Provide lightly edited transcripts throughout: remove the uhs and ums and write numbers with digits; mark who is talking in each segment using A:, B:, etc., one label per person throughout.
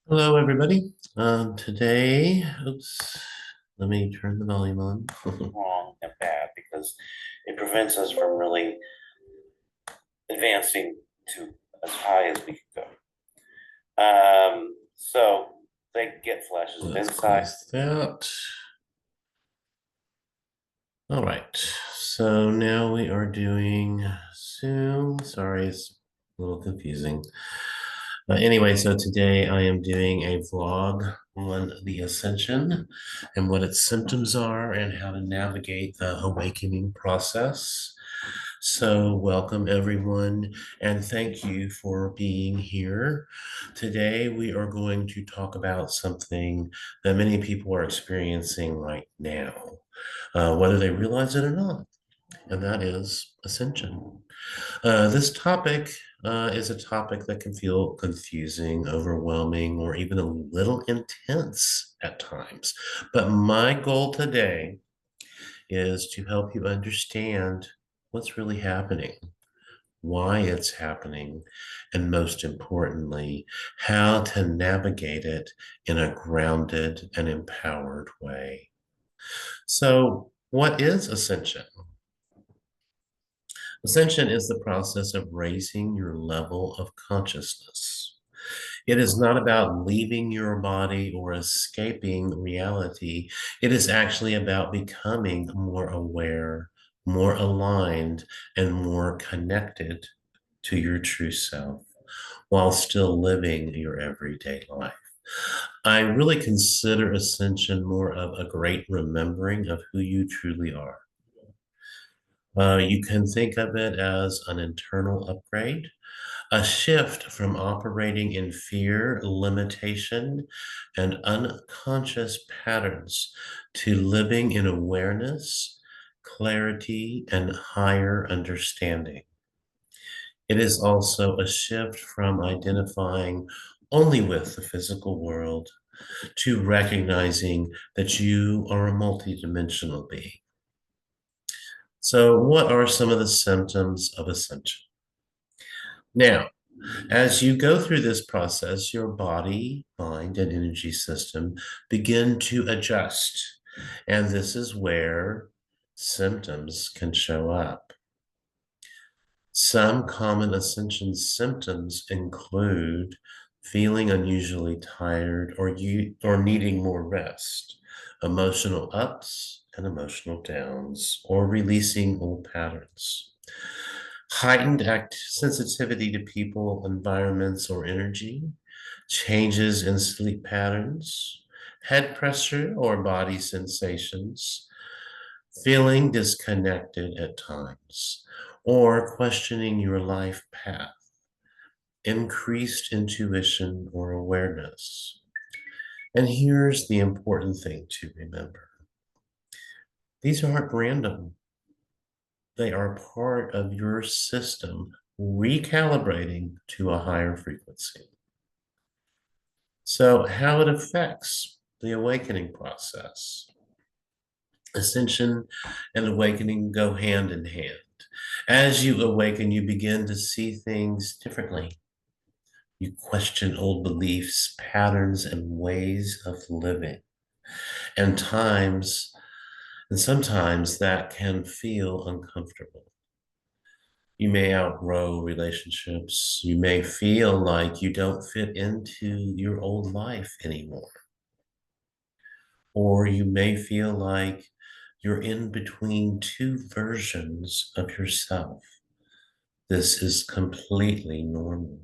A: Hello, everybody. Today, let me turn the volume on.
B: Wrong and bad because it prevents us from really advancing to as high as we can go. So they get flashes of
A: Let's
B: insight.
A: close that. All right. So now we are doing Zoom. Sorry, it's a little confusing. Anyway, so today I am doing a vlog on the Ascension and what its symptoms are and how to navigate the awakening process. So, welcome everyone, and thank you for being here. Today, we are going to talk about something that many people are experiencing right now, whether they realize it or not, and that is ascension. This topic is a topic that can feel confusing, overwhelming, or even a little intense at times. But my goal today is to help you understand what's really happening, why it's happening, and most importantly, how to navigate it in a grounded and empowered way. So, what is ascension? Ascension is the process of raising your level of consciousness. It is not about leaving your body or escaping reality. It is actually about becoming more aware, more aligned, and more connected to your true self while still living your everyday life. I really consider ascension more of a great remembering of who you truly are. You can think of it as an internal upgrade, a shift from operating in fear, limitation, and unconscious patterns to living in awareness, clarity, and higher understanding. It is also a shift from identifying only with the physical world to recognizing that you are a multidimensional being. So, what are some of the symptoms of ascension? Now, as you go through this process, your body, mind, and energy system begin to adjust. And this is where symptoms can show up. Some common ascension symptoms include feeling unusually tired or needing more rest, emotional ups and emotional downs, or releasing old patterns. Heightened sensitivity to people, environments, or energy, changes in sleep patterns, head pressure or body sensations, feeling disconnected at times, or questioning your life path, increased intuition or awareness. And here's the important thing to remember: these aren't random, they are part of your system recalibrating to a higher frequency. So, how it affects the awakening process. Ascension and awakening go hand in hand. As you awaken, you begin to see things differently. You question old beliefs, patterns, and ways of living. And times, and sometimes that can feel uncomfortable. You may outgrow relationships. You may feel like you don't fit into your old life anymore. Or you may feel like you're in between two versions of yourself. This is completely normal.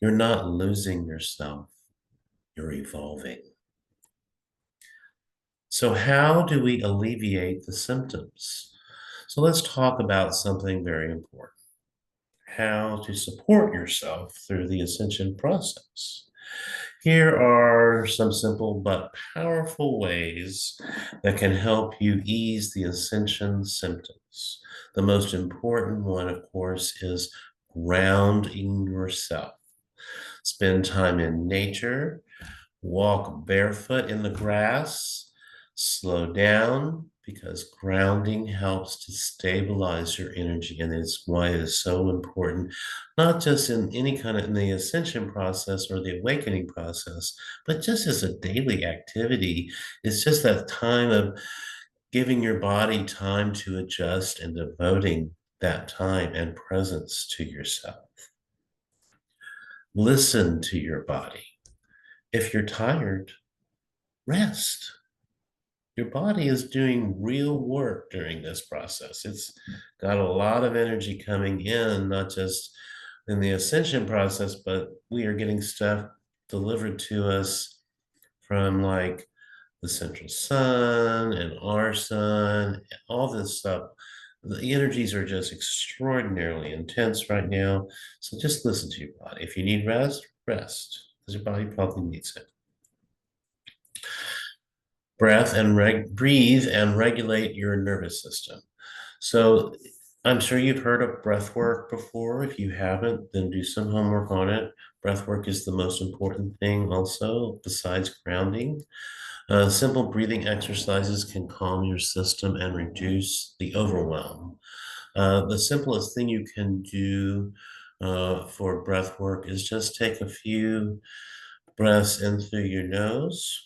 A: You're not losing yourself, you're evolving. So, how do we alleviate the symptoms? So, let's talk about something very important: how to support yourself through the ascension process. Here are some simple but powerful ways that can help you ease the ascension symptoms. The most important one, of course, is grounding yourself. Spend time in nature, walk barefoot in the grass, Slow down because grounding helps to stabilize your energy, and it's why it is so important, not just in any kind of in the ascension process or the awakening process, but just as a daily activity. It's just that time of giving your body time to adjust and devoting that time and presence to yourself. Listen to your body. If you're tired, rest. Your body is doing real work during this process. It's got a lot of energy coming in, not just in the ascension process, but we are getting stuff delivered to us from like the central sun and our sun, all this stuff. The energies are just extraordinarily intense right now. So just listen to your body. If you need rest, rest, because your body probably needs it. Breathe and regulate your nervous system. So I'm sure you've heard of breath work before. If you haven't, then do some homework on it. Breath work is the most important thing also, besides grounding. Simple breathing exercises can calm your system and reduce the overwhelm. The simplest thing you can do for breath work is just take a few breaths in through your nose.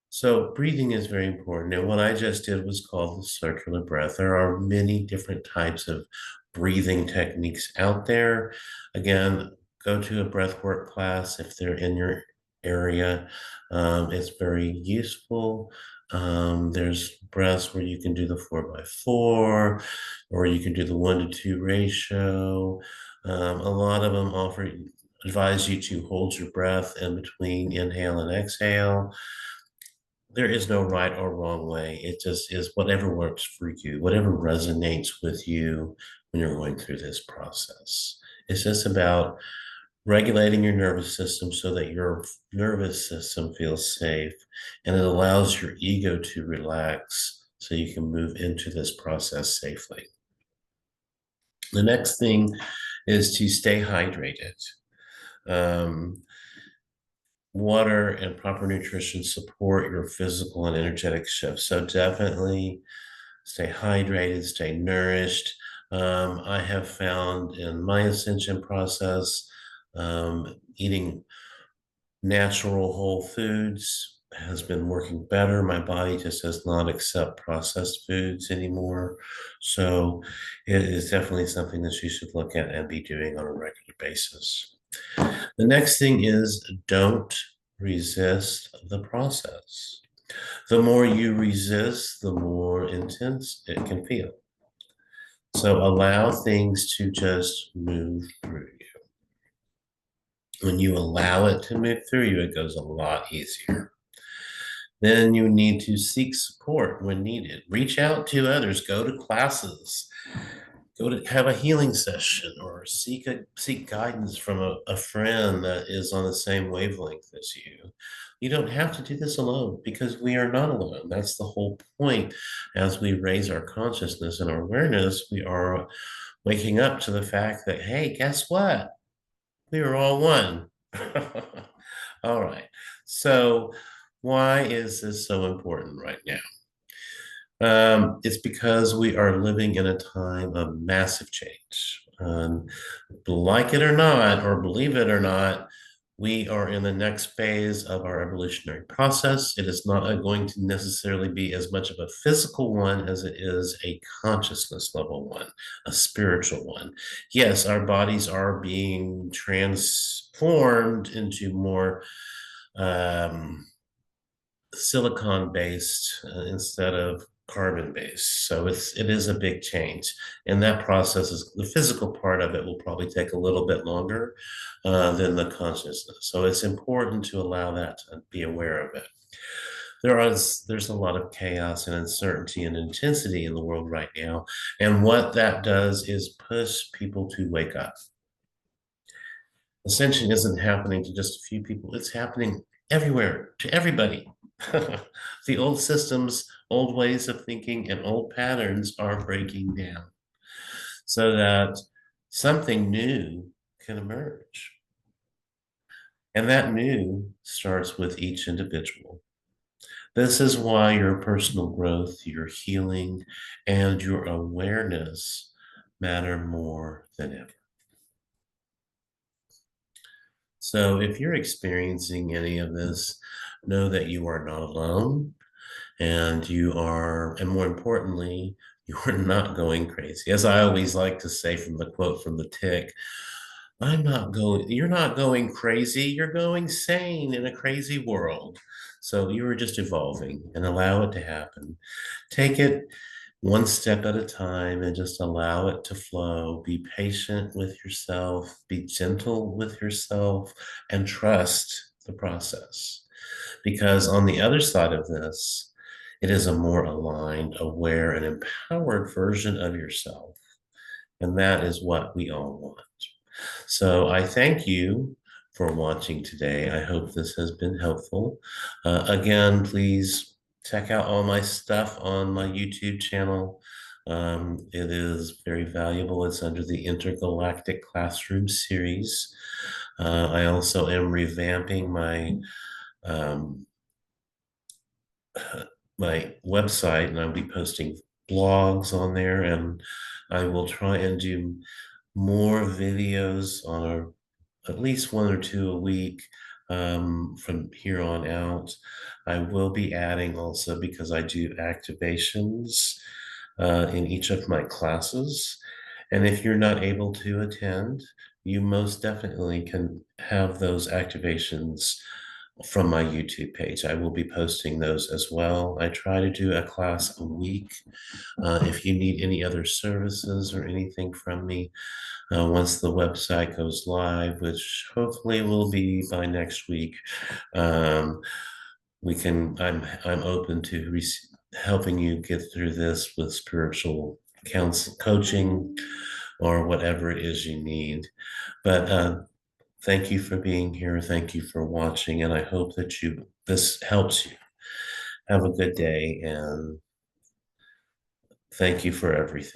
A: So breathing is very important. And what I just did was called the circular breath. There are many different types of breathing techniques out there. Again, go to a breath work class if they're in your area. It's very useful. There's breaths where you can do the 4x4, or you can do the 1-to-2 ratio. A lot of them advise you to hold your breath in between inhale and exhale. There is no right or wrong way. It just is whatever works for you, whatever resonates with you when you're going through this process. It's just about regulating your nervous system so that your nervous system feels safe and it allows your ego to relax so you can move into this process safely. The next thing is to stay hydrated. Um, Water and proper nutrition support your physical and energetic shifts. So definitely stay hydrated, stay nourished. I have found in my ascension process, eating natural whole foods has been working better. My body just does not accept processed foods anymore. So it is definitely something that you should look at and be doing on a regular basis. The next thing is don't resist the process. The more you resist, the more intense it can feel. So allow things to just move through you. When you allow it to move through you, it goes a lot easier. Then you need to seek support when needed. Reach out to others, go to classes, go to have a healing session, or seek guidance from a friend that is on the same wavelength as you. You don't have to do this alone because we are not alone. That's the whole point. As we raise our consciousness and our awareness, we are waking up to the fact that, hey, guess what? We are all one. All right. So, why is this so important right now? It's because we are living in a time of massive change. Like it or not, or believe it or not, we are in the next phase of our evolutionary process. It is not going to necessarily be as much of a physical one as it is a consciousness level one, a spiritual one. Yes, our bodies are being transformed into more silicon based instead of carbon based. So it is a big change. And that process is the physical part of it will probably take a little bit longer than the consciousness. So it's important to allow that to be aware of it. There's a lot of chaos and uncertainty and intensity in the world right now. And what that does is push people to wake up. Ascension isn't happening to just a few people, it's happening everywhere to everybody. The old systems, old ways of thinking, and old patterns are breaking down so that something new can emerge. And that new starts with each individual. This is why your personal growth, your healing, and your awareness matter more than ever. So if you're experiencing any of this, know that you are not alone and and more importantly, you are not going crazy. As I always like to say from the quote from the Tick, you're not going crazy, you're going sane in a crazy world. So you are just evolving and allow it to happen. Take it one step at a time and just allow it to flow. Be patient with yourself, be gentle with yourself, and trust the process. Because on the other side of this, it is a more aligned, aware, and empowered version of yourself. And that is what we all want. So I thank you for watching today. I hope this has been helpful. Again, please check out all my stuff on my YouTube channel. It is very valuable. It's under the Intergalactic Classroom series. I also am revamping um, my website, and I'll be posting blogs on there, and I will try and do more videos on at least one or two a week from here on out. I will be adding also, because I do activations in each of my classes. And if you're not able to attend, you most definitely can have those activations from my YouTube page. I will be posting those as well. I try to do a class a week. If you need any other services or anything from me, once the website goes live, which hopefully will be by next week, um, I'm open to helping you get through this with spiritual counsel, coaching, or whatever it is you need. But thank you for being here. Thank you for watching, and I hope that this helps you. Have a good day, and thank you for everything.